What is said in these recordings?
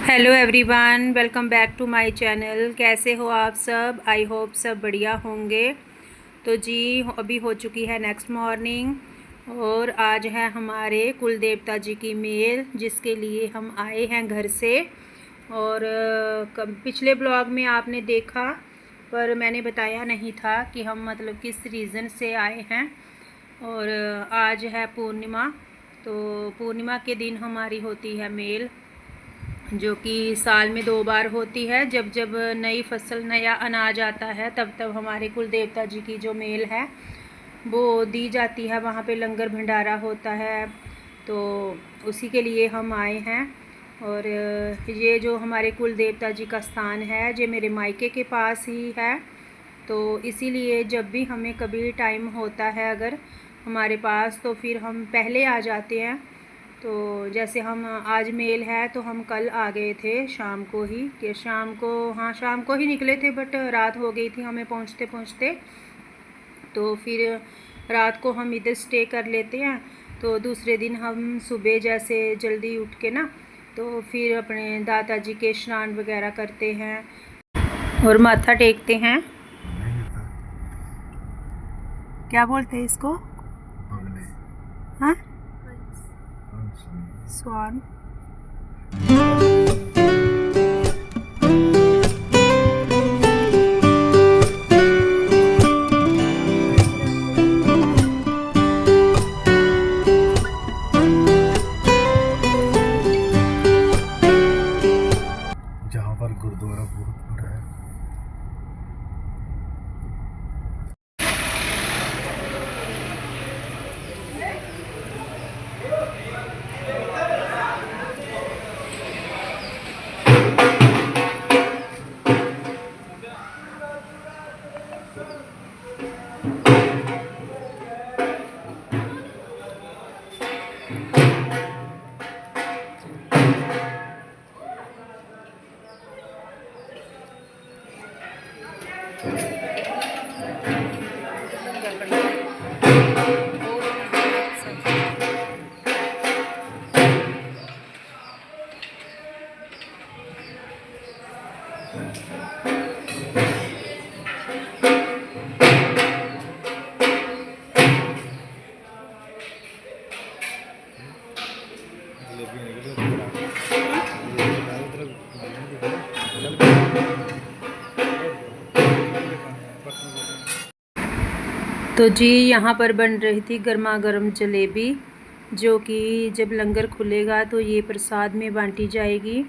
Hello everyone, welcome back to my channel. कैसे हो आप सब? आई होप सब बढ़िया होंगे। तो जी अभी हो चुकी है नेक्स्ट मॉर्निंग और आज है हमारे कुल देवता जी की मेल, जिसके लिए हम आए हैं घर से। और पिछले ब्लॉग में आपने देखा, पर मैंने बताया नहीं था कि हम मतलब किस रीज़न से आए हैं। और आज है पूर्णिमा, तो पूर्णिमा के दिन हमारी होती है मेल, जो कि साल में 2 बार होती है। जब जब नई फसल नया अनाज आता है तब तब हमारे कुल देवता जी की जो मेल है वो दी जाती है। वहाँ पे लंगर भंडारा होता है, तो उसी के लिए हम आए हैं। और ये जो हमारे कुल देवता जी का स्थान है ये मेरे मायके के पास ही है, तो इसीलिए जब भी हमें कभी टाइम होता है अगर हमारे पास, तो फिर हम पहले आ जाते हैं। तो जैसे हम आज मेल है तो हम कल आ गए थे शाम को ही, कि शाम को, हाँ शाम को ही निकले थे, बट रात हो गई थी हमें पहुंचते पहुंचते। तो फिर रात को हम इधर स्टे कर लेते हैं, तो दूसरे दिन हम सुबह जैसे जल्दी उठ के ना, तो फिर अपने दादा जी के स्नान वगैरह करते हैं और माथा टेकते हैं। क्या बोलते हैं इसको? हाँ, स्वान। जहाँ पर गुरुद्वारा बहुत बड़ा है। तो जी यहाँ पर बन रही थी गर्मा गर्म जलेबी, जो कि जब लंगर खुलेगा तो ये प्रसाद में बांटी जाएगी।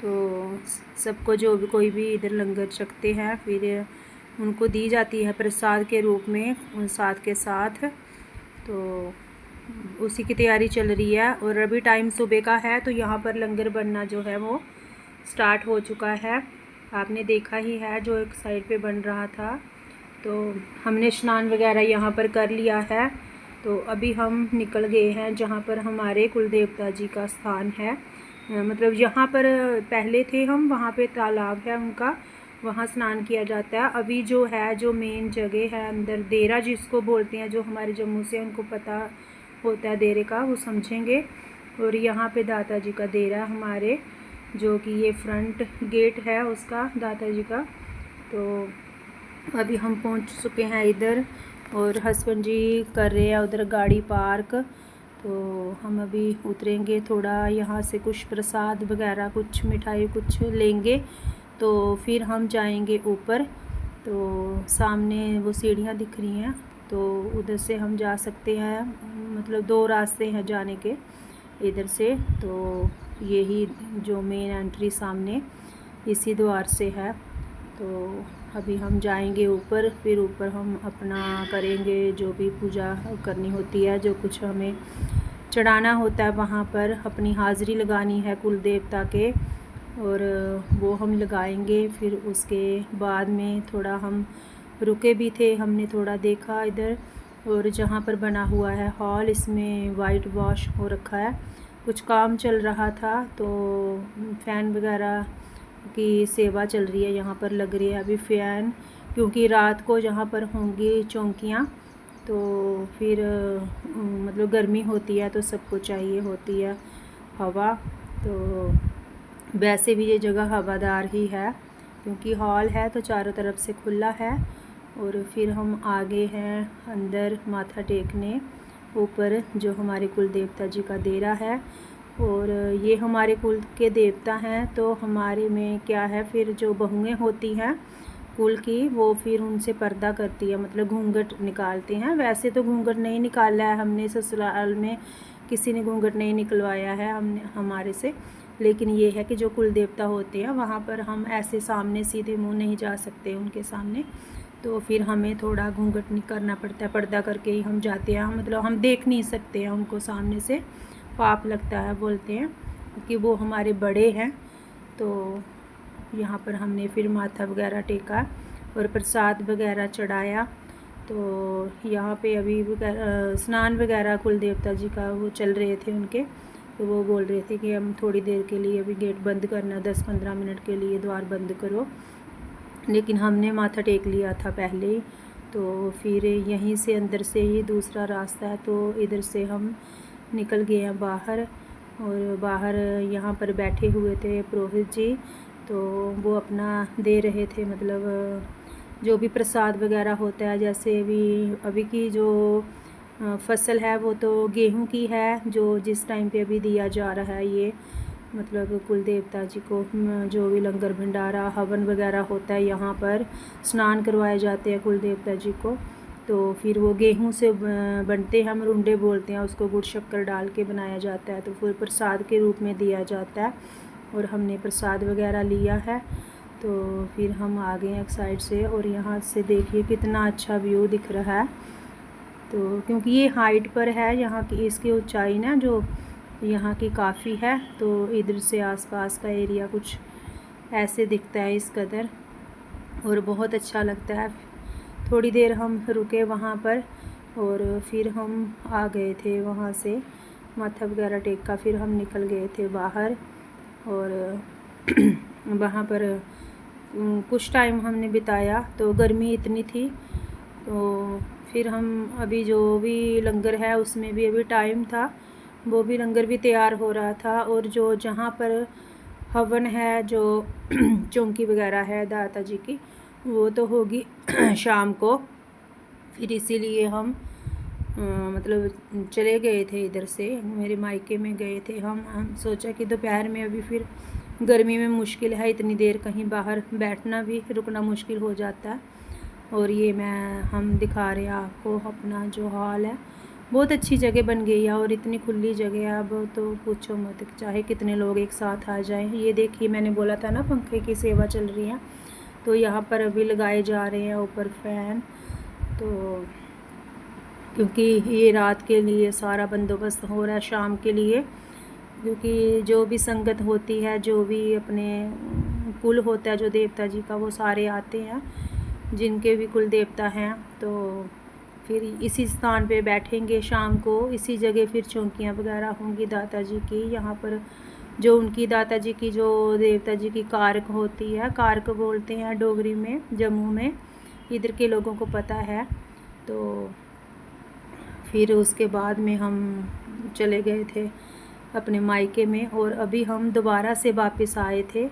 तो सबको जो भी कोई भी इधर लंगर चखते हैं फिर उनको दी जाती है प्रसाद के रूप में साथ के साथ। तो उसी की तैयारी चल रही है और अभी टाइम सुबह का है, तो यहाँ पर लंगर बनना जो है वो स्टार्ट हो चुका है। आपने देखा ही है जो एक साइड पे बन रहा था। तो हमने स्नान वगैरह यहाँ पर कर लिया है, तो अभी हम निकल गए हैं जहाँ पर हमारे कुल देवता जी का स्थान है। मतलब यहाँ पर पहले थे हम, वहाँ पे तालाब है उनका, वहाँ स्नान किया जाता है। अभी जो है जो मेन जगह है अंदर, देरा जिसको बोलते हैं, जो हमारे जम्मू से उनको पता होता है देरे का, वो समझेंगे। और यहाँ पे दाता जी का देरा हमारे, जो कि ये फ्रंट गेट है उसका, दाता जी का। तो अभी हम पहुंच चुके हैं इधर और हस्बैंड जी कर रहे हैं उधर गाड़ी पार्क। तो हम अभी उतरेंगे, थोड़ा यहाँ से कुछ प्रसाद वगैरह, कुछ मिठाई कुछ लेंगे, तो फिर हम जाएंगे ऊपर। तो सामने वो सीढ़ियाँ दिख रही हैं, तो उधर से हम जा सकते हैं। मतलब 2 रास्ते हैं जाने के इधर से। तो यही जो मेन एंट्री सामने इसी द्वार से है। तो अभी हम जाएंगे ऊपर, फिर ऊपर हम अपना करेंगे जो भी पूजा करनी होती है, जो कुछ हमें चढ़ाना होता है वहाँ पर, अपनी हाज़िरी लगानी है कुल देवता के, और वो हम लगाएंगे। फिर उसके बाद में थोड़ा हम रुके भी थे, हमने थोड़ा देखा इधर। और जहाँ पर बना हुआ है हॉल, इसमें वाइट वॉश हो रखा है, कुछ काम चल रहा था, तो फ़ैन वगैरह की सेवा चल रही है यहाँ पर, लग रही है अभी फ़ैन, क्योंकि रात को यहाँ पर होंगी चौकियाँ, तो फिर मतलब गर्मी होती है तो सबको चाहिए होती है हवा। तो वैसे भी ये जगह हवादार ही है क्योंकि हॉल है तो चारों तरफ से खुला है। और फिर हम आगे हैं अंदर माथा टेकने, ऊपर जो हमारे कुल देवता जी का डेरा है। और ये हमारे कुल के देवता हैं, तो हमारे में क्या है, फिर जो बहुएं होती हैं कुल की, वो फिर उनसे पर्दा करती है, मतलब घूंघट निकालती हैं। वैसे तो घूंघट नहीं निकाला है हमने, ससुराल में किसी ने घूंघट नहीं निकलवाया है हमने हमारे से। लेकिन ये है कि जो कुल देवता होते हैं वहाँ पर हम ऐसे सामने सीधे मुंह नहीं जा सकते उनके सामने, तो फिर हमें थोड़ा घूंघट नहीं करना पड़ता है, पर्दा करके ही हम जाते हैं। मतलब हम देख नहीं सकते हैं उनको सामने से, पाप लगता है बोलते हैं, क्योंकि वो हमारे बड़े हैं। तो यहाँ पर हमने फिर माथा वगैरह टेका और प्रसाद वगैरह चढ़ाया। तो यहाँ पे अभी स्नान वगैरह कुल देवता जी का वो चल रहे थे उनके, तो वो बोल रहे थे कि हम थोड़ी देर के लिए अभी गेट बंद करना, 10-15 मिनट के लिए द्वार बंद करो। लेकिन हमने माथा टेक लिया था पहले ही, तो फिर यहीं से अंदर से ही दूसरा रास्ता है, तो इधर से हम निकल गए हैं बाहर। और बाहर यहाँ पर बैठे हुए थे पुरोहित जी, तो वो अपना दे रहे थे, मतलब जो भी प्रसाद वगैरह होता है। जैसे अभी की जो फसल है वो तो गेहूं की है, जो जिस टाइम पे अभी दिया जा रहा है ये, मतलब कुल देवता जी को जो भी लंगर भंडारा हवन वगैरह होता है, यहाँ पर स्नान करवाए जाते हैं कुल देवता जी को। तो फिर वो गेहूं से बनते हैं, हम रुंडे बोलते हैं उसको, गुड़ शक्कर डाल के बनाया जाता है, तो फिर प्रसाद के रूप में दिया जाता है। और हमने प्रसाद वगैरह लिया है, तो फिर हम आ गए एक साइड से। और यहाँ से देखिए कितना अच्छा व्यू दिख रहा है। तो क्योंकि ये हाइट पर है, यहाँ की इसकी ऊंचाई ना जो यहाँ की काफ़ी है, तो इधर से आसपास का एरिया कुछ ऐसे दिखता है इस कदर, और बहुत अच्छा लगता है। थोड़ी देर हम रुके वहाँ पर और फिर हम आ गए थे वहाँ से, माथा वगैरह टेक का फिर हम निकल गए थे बाहर। और वहाँ पर कुछ टाइम हमने बिताया, तो गर्मी इतनी थी, तो फिर हम अभी जो भी लंगर है उसमें भी अभी टाइम था, वो भी लंगर भी तैयार हो रहा था। और जो जहाँ पर हवन है, जो चौकी वगैरह है दाता जी की, वो तो होगी शाम को। फिर इसीलिए हम मतलब चले गए थे इधर से, मेरे मायके में गए थे हम सोचा कि दोपहर में अभी फिर गर्मी में मुश्किल है, इतनी देर कहीं बाहर बैठना भी, रुकना मुश्किल हो जाता है। और ये हम दिखा रहे हैं आपको अपना जो हॉल है, बहुत अच्छी जगह बन गई है और इतनी खुली जगह है, अब तो पूछो मत, चाहे कितने लोग एक साथ आ जाएं। ये देखिए मैंने बोला था ना पंखे की सेवा चल रही है, तो यहाँ पर अभी लगाए जा रहे हैं ऊपर फैन। तो क्योंकि ये रात के लिए सारा बंदोबस्त हो रहा है, शाम के लिए, क्योंकि जो भी संगत होती है, जो भी अपने कुल होता है जो देवता जी का, वो सारे आते हैं जिनके भी कुल देवता हैं। तो फिर इसी स्थान पे बैठेंगे शाम को, इसी जगह फिर चौकियाँ वगैरह होंगी दाता जी की। यहाँ पर जो उनकी दाता जी की जो देवता जी की कारक होती है, कारक बोलते हैं डोगरी में, जम्मू में, इधर के लोगों को पता है। तो फिर उसके बाद में हम चले गए थे अपने मायके में, और अभी हम दोबारा से वापस आए थे।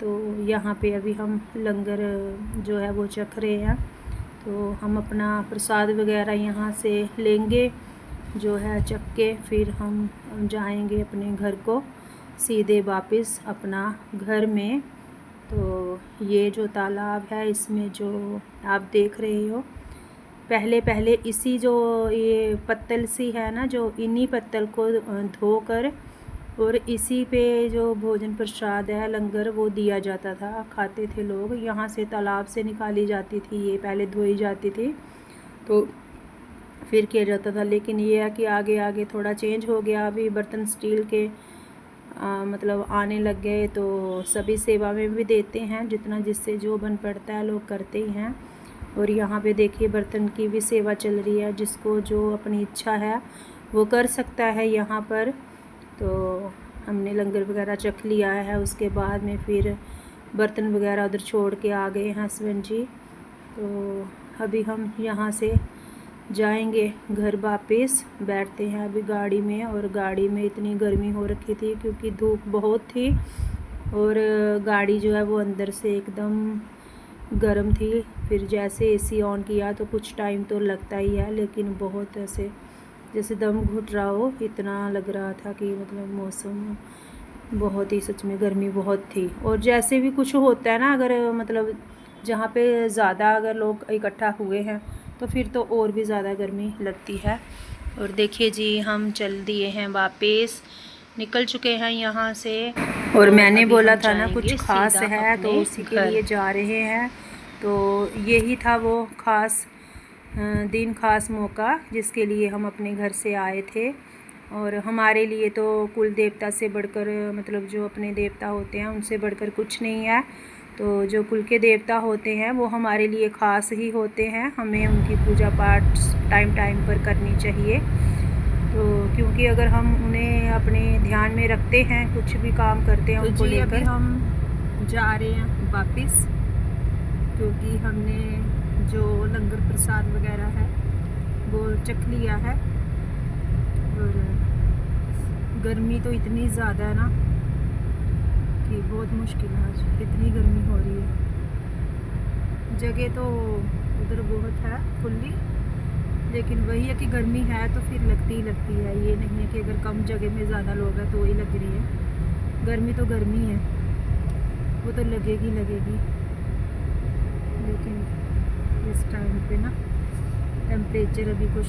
तो यहाँ पे अभी हम लंगर जो है वो चख रहे हैं, तो हम अपना प्रसाद वगैरह यहाँ से लेंगे जो है चख के, फिर हम जाएंगे अपने घर को सीधे वापस अपना घर में। तो ये जो तालाब है, इसमें जो आप देख रहे हो, पहले इसी जो ये पत्तल सी है ना, जो इन्हीं पत्तल को धोकर और इसी पे जो भोजन प्रसाद है लंगर वो दिया जाता था, खाते थे लोग। यहाँ से तालाब से निकाली जाती थी, ये पहले धोई जाती थी तो फिर किया जाता था। लेकिन ये है कि आगे आगे थोड़ा चेंज हो गया, अभी बर्तन स्टील के मतलब आने लग गए, तो सभी सेवा में भी देते हैं, जितना जिससे जो बन पड़ता है लोग करते ही हैं। और यहाँ पे देखिए बर्तन की भी सेवा चल रही है, जिसको जो अपनी इच्छा है वो कर सकता है यहाँ पर। तो हमने लंगर वगैरह चख लिया है, उसके बाद में फिर बर्तन वगैरह उधर छोड़ के आ गए हैं हस्बैंड जी। तो अभी हम यहाँ से जाएंगे घर वापस, बैठते हैं अभी गाड़ी में। और गाड़ी में इतनी गर्मी हो रखी थी क्योंकि धूप बहुत थी, और गाड़ी जो है वो अंदर से एकदम गर्म थी। फिर जैसे एसी ऑन किया तो कुछ टाइम तो लगता ही है, लेकिन बहुत ऐसे जैसे दम घुट रहा हो, इतना लग रहा था कि मतलब मौसम बहुत ही, सच में गर्मी बहुत थी। और जैसे भी कुछ होता है ना, अगर मतलब जहाँ पे ज़्यादा अगर लोग इकट्ठा हुए हैं तो फिर तो और भी ज़्यादा गर्मी लगती है। और देखिए जी, हम चल दिए हैं वापस, निकल चुके हैं यहाँ से। और मैंने बोला था ना कुछ ख़ास है तो उसी के लिए जा रहे हैं। तो यही था वो ख़ास दिन, ख़ास मौका जिसके लिए हम अपने घर से आए थे। और हमारे लिए तो कुल देवता से बढ़कर, मतलब जो अपने देवता होते हैं उनसे बढ़कर कुछ नहीं है। तो जो कुल के देवता होते हैं वो हमारे लिए ख़ास ही होते हैं, हमें उनकी पूजा पाठ टाइम टाइम पर करनी चाहिए। तो क्योंकि अगर हम उन्हें अपने ध्यान में रखते हैं, कुछ भी काम करते हैं तो उनको लेकर। अभी हम जा रहे हैं वापस, क्योंकि हमने जो लंगर प्रसाद वगैरह है वो चख लिया है। और गर्मी तो इतनी ज़्यादा है ना कि बहुत मुश्किल है, आज इतनी गर्मी हो रही है। जगह तो उधर बहुत है खुली, लेकिन वही है कि गर्मी है तो फिर लगती ही लगती है। ये नहीं है कि अगर कम जगह में ज़्यादा लोग हैं तो वही लग रही है। गर्मी तो गर्मी है, वो तो लगेगी लगेगी। लेकिन इस टाइम पे ना टेम्परेचर अभी कुछ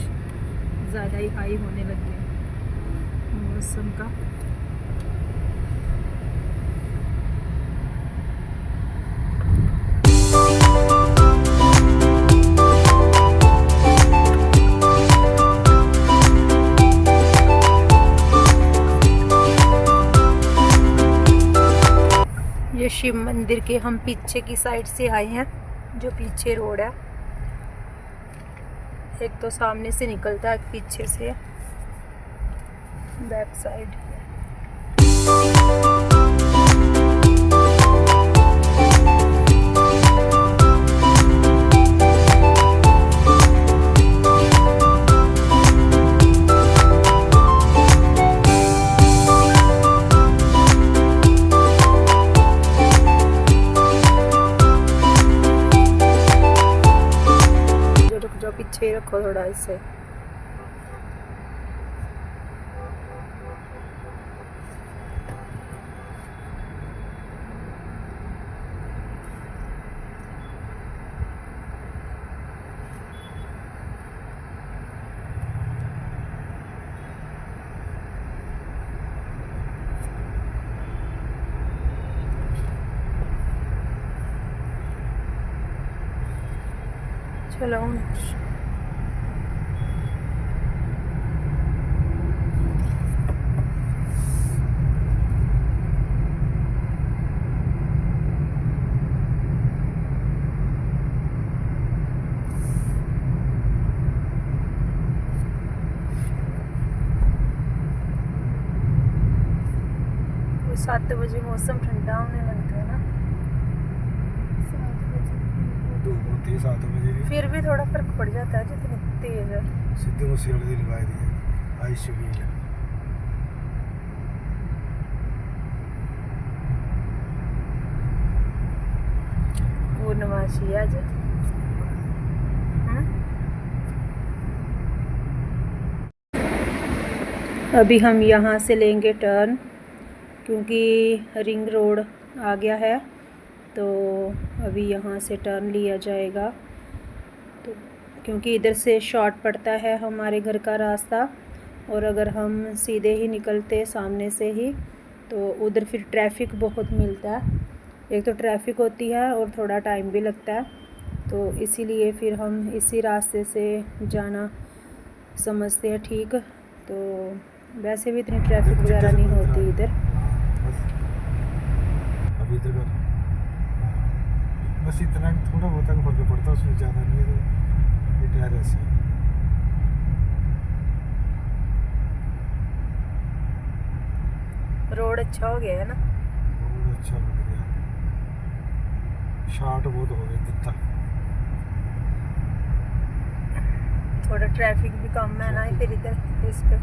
ज़्यादा ही हाई होने लग गया मौसम का। ये शिव मंदिर के हम पीछे की साइड से आए हैं, जो पीछे रोड है। एक तो सामने से निकलता है, पीछे से बैक साइड। जो पीछे रखो थोड़ा इससे। चलो तो 7 बजे मौसम ठंडा होने लगता है ना। 7 बजे फिर भी थोड़ा फर्क पड़ जाता है, जितनी तेज है। सिद्धू मूसेवाले ਦੀ ਲਗਾਈ ਦੀ ਹੈ ਆਈ ਸ਼ਬੀਲ। पूर्णमासी आज। अभी हम यहाँ से लेंगे टर्न, क्योंकि रिंग रोड आ गया है। तो अभी यहाँ से टर्न लिया जाएगा, तो क्योंकि इधर से शॉर्ट पड़ता है हमारे घर का रास्ता। और अगर हम सीधे ही निकलते सामने से ही तो उधर फिर ट्रैफिक बहुत मिलता है। एक तो ट्रैफिक होती है और थोड़ा टाइम भी लगता है। तो इसीलिए फिर हम इसी रास्ते से जाना समझते हैं ठीक। तो वैसे भी इतनी ट्रैफिक वगैरह नहीं होती इधर। अभी इधर बस इतना थोड़ा बहुत फर्क पड़ता है, उसमें ज़्यादा नहीं है। तो ये टायर ऐसे रोड अच्छा हो गया है ना, बहुत अच्छा लग गया। शॉर्ट बहुत हो गया जितना, थोड़ा ट्रैफिक भी कम है ना फिर इधर इस पे।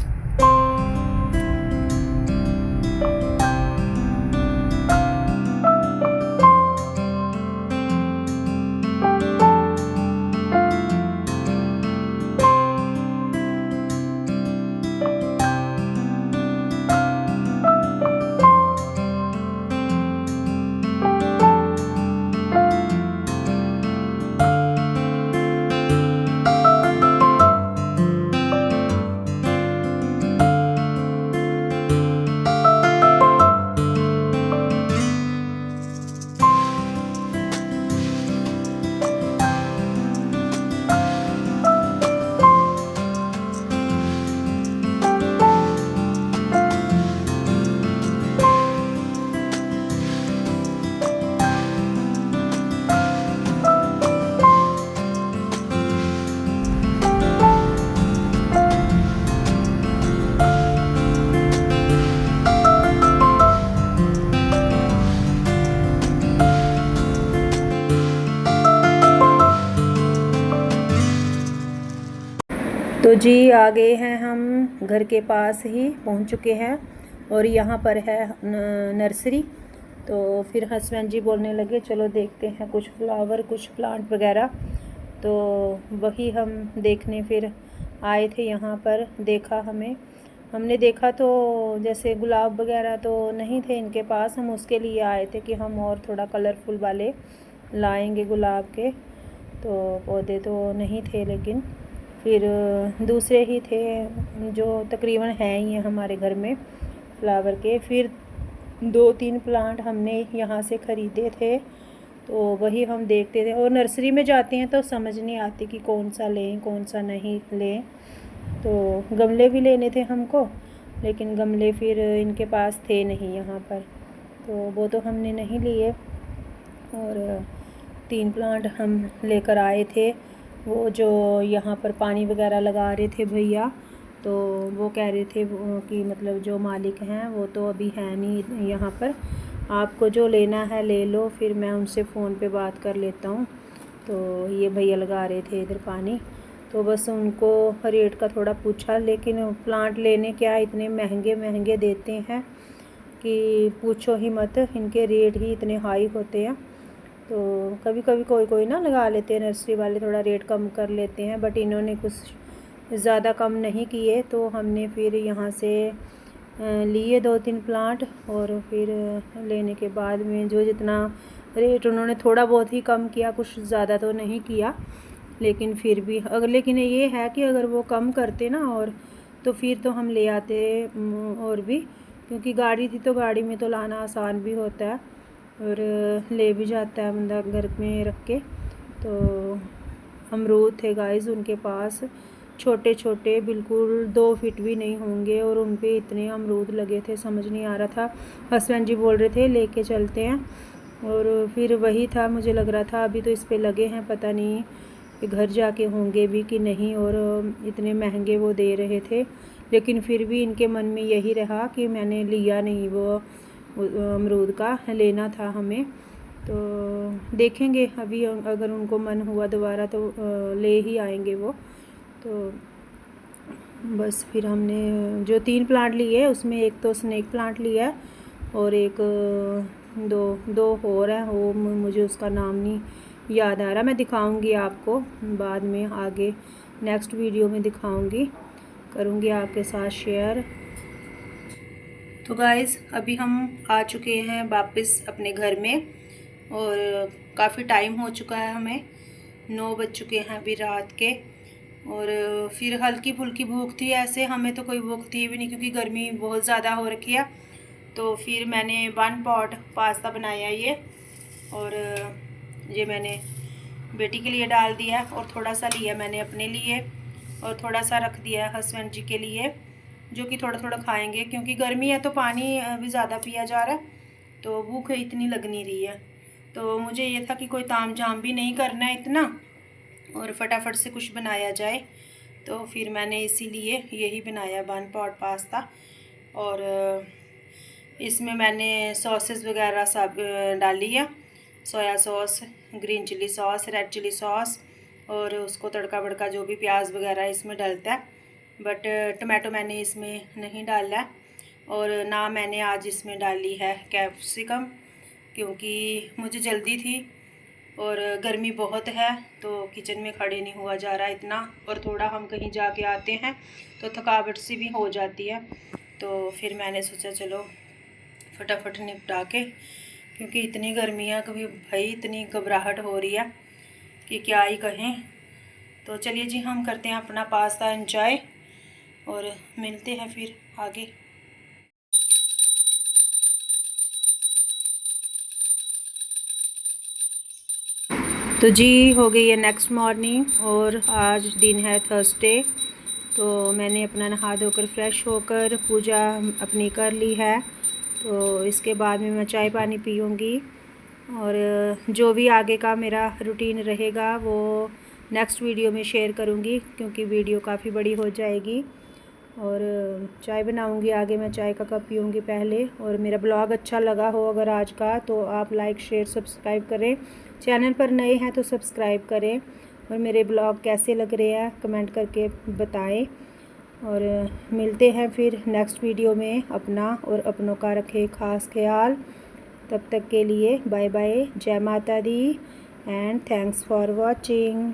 तो जी आ गए हैं हम घर के पास ही पहुंच चुके हैं और यहाँ पर है नर्सरी। तो फिर हस्बैंड जी बोलने लगे चलो देखते हैं कुछ फ्लावर कुछ प्लांट वगैरह। तो वही हम देखने फिर आए थे यहाँ पर। हमने देखा तो जैसे गुलाब वगैरह तो नहीं थे इनके पास। हम उसके लिए आए थे कि हम और थोड़ा कलरफुल वाले लाएंगे गुलाब के। तो पौधे तो नहीं थे लेकिन फिर दूसरे ही थे जो तकरीबन हैं ही हैं हमारे घर में फ्लावर के। फिर 2-3 प्लांट हमने यहाँ से ख़रीदे थे तो वही हम देखते थे। और नर्सरी में जाते हैं तो समझ नहीं आती कि कौन सा लें कौन सा नहीं लें। तो गमले भी लेने थे हमको लेकिन गमले फिर इनके पास थे नहीं यहाँ पर, तो वो तो हमने नहीं लिए। और 3 प्लांट हम लेकर आए थे। वो जो यहाँ पर पानी वगैरह लगा रहे थे भैया, तो वो कह रहे थे कि मतलब जो मालिक हैं वो तो अभी है नहीं यहाँ पर, आपको जो लेना है ले लो, फिर मैं उनसे फ़ोन पे बात कर लेता हूँ। तो ये भैया लगा रहे थे इधर पानी, तो बस उनको रेट का थोड़ा पूछा। लेकिन प्लांट लेने क्या इतने महंगे महंगे देते हैं कि पूछो ही मत, इनके रेट ही इतने हाई होते हैं। तो कभी कभी कोई ना लगा लेते हैं नर्सरी वाले, थोड़ा रेट कम कर लेते हैं, बट इन्होंने कुछ ज़्यादा कम नहीं किए। तो हमने फिर यहाँ से लिए 2-3 प्लांट और फिर लेने के बाद में जो जितना रेट उन्होंने थोड़ा बहुत ही कम किया, कुछ ज़्यादा तो नहीं किया। लेकिन फिर भी लेकिन ये है कि अगर वो कम करते ना और तो फिर तो हम ले आते और भी, क्योंकि गाड़ी थी तो गाड़ी में तो लाना आसान भी होता है और ले भी जाता है बंदा घर में रख के। तो अमरूद थे गाइस उनके पास, छोटे छोटे बिल्कुल 2 फीट भी नहीं होंगे, और उन पे इतने अमरूद लगे थे समझ नहीं आ रहा था। हस्बैंड जी बोल रहे थे लेके चलते हैं, और फिर वही था, मुझे लग रहा था अभी तो इस पे लगे हैं, पता नहीं कि घर जाके होंगे भी कि नहीं। और इतने महंगे वो दे रहे थे, लेकिन फिर भी इनके मन में यही रहा कि मैंने लिया नहीं, वो अमरूद का लेना था हमें। तो देखेंगे अभी अगर उनको मन हुआ दोबारा तो ले ही आएंगे वो। तो बस फिर हमने जो 3 प्लांट लिए उसमें एक तो स्नेक प्लांट लिया है और एक दो और हैं, वो मुझे उसका नाम नहीं याद आ रहा। मैं दिखाऊंगी आपको बाद में, आगे नेक्स्ट वीडियो में दिखाऊंगी, करूंगी आपके साथ शेयर। तो गाइज़ अभी हम आ चुके हैं वापस अपने घर में, और काफ़ी टाइम हो चुका है, हमें 9 बज चुके हैं अभी रात के। और फिर हल्की फुल्की भूख थी, ऐसे हमें तो कोई भूख थी भी नहीं क्योंकि गर्मी बहुत ज़्यादा हो रखी है। तो फिर मैंने 1 पॉट पास्ता बनाया ये, और ये मैंने बेटी के लिए डाल दिया और थोड़ा सा लिया मैंने अपने लिए, और थोड़ा सा रख दिया है हस्बैंड जी के लिए, जो कि थोड़ा थोड़ा खाएंगे क्योंकि गर्मी है तो पानी भी ज़्यादा पिया जा रहा है, तो भूख इतनी लग नहीं रही है। तो मुझे ये था कि कोई ताम झाम भी नहीं करना है इतना, और फटाफट से कुछ बनाया जाए। तो फिर मैंने इसीलिए यही बनाया 1 पॉट पास्ता। और इसमें मैंने सॉसेस वगैरह सब डाली है, soya sauce, green chilli sauce, red chilli sauce, और उसको तड़का वड़का जो भी प्याज वगैरह इसमें डलता है, बट टमाटो मैंने इसमें नहीं डाला है। और ना मैंने आज इसमें डाली है कैप्सिकम, क्योंकि मुझे जल्दी थी और गर्मी बहुत है, तो किचन में खड़े नहीं हुआ जा रहा इतना, और थोड़ा हम कहीं जाके आते हैं तो थकावट सी भी हो जाती है। तो फिर मैंने सोचा चलो फटाफट निपटा के, क्योंकि इतनी गर्मी है, कभी भाई इतनी घबराहट हो रही है कि क्या ही कहें। तो चलिए जी हम करते हैं अपना पास्ता एंजॉय और मिलते हैं फिर आगे। तो जी हो गई है नेक्स्ट मॉर्निंग और आज दिन है थर्सडे। तो मैंने अपना नहा धोकर फ्रेश होकर पूजा अपनी कर ली है। तो इसके बाद में मैं चाय पानी पीऊँगी, और जो भी आगे का मेरा रूटीन रहेगा वो नेक्स्ट वीडियो में शेयर करूँगी, क्योंकि वीडियो काफ़ी बड़ी हो जाएगी। और चाय बनाऊँगी, आगे मैं चाय का कप पीऊँगी पहले। और मेरा ब्लॉग अच्छा लगा हो अगर आज का, तो आप लाइक शेयर सब्सक्राइब करें, चैनल पर नए हैं तो सब्सक्राइब करें, और मेरे ब्लॉग कैसे लग रहे हैं कमेंट करके बताएं। और मिलते हैं फिर नेक्स्ट वीडियो में। अपना और अपनों का रखें खास ख्याल। तब तक के लिए बाय बाय, जय माता दी एंड थैंक्स फॉर वॉचिंग।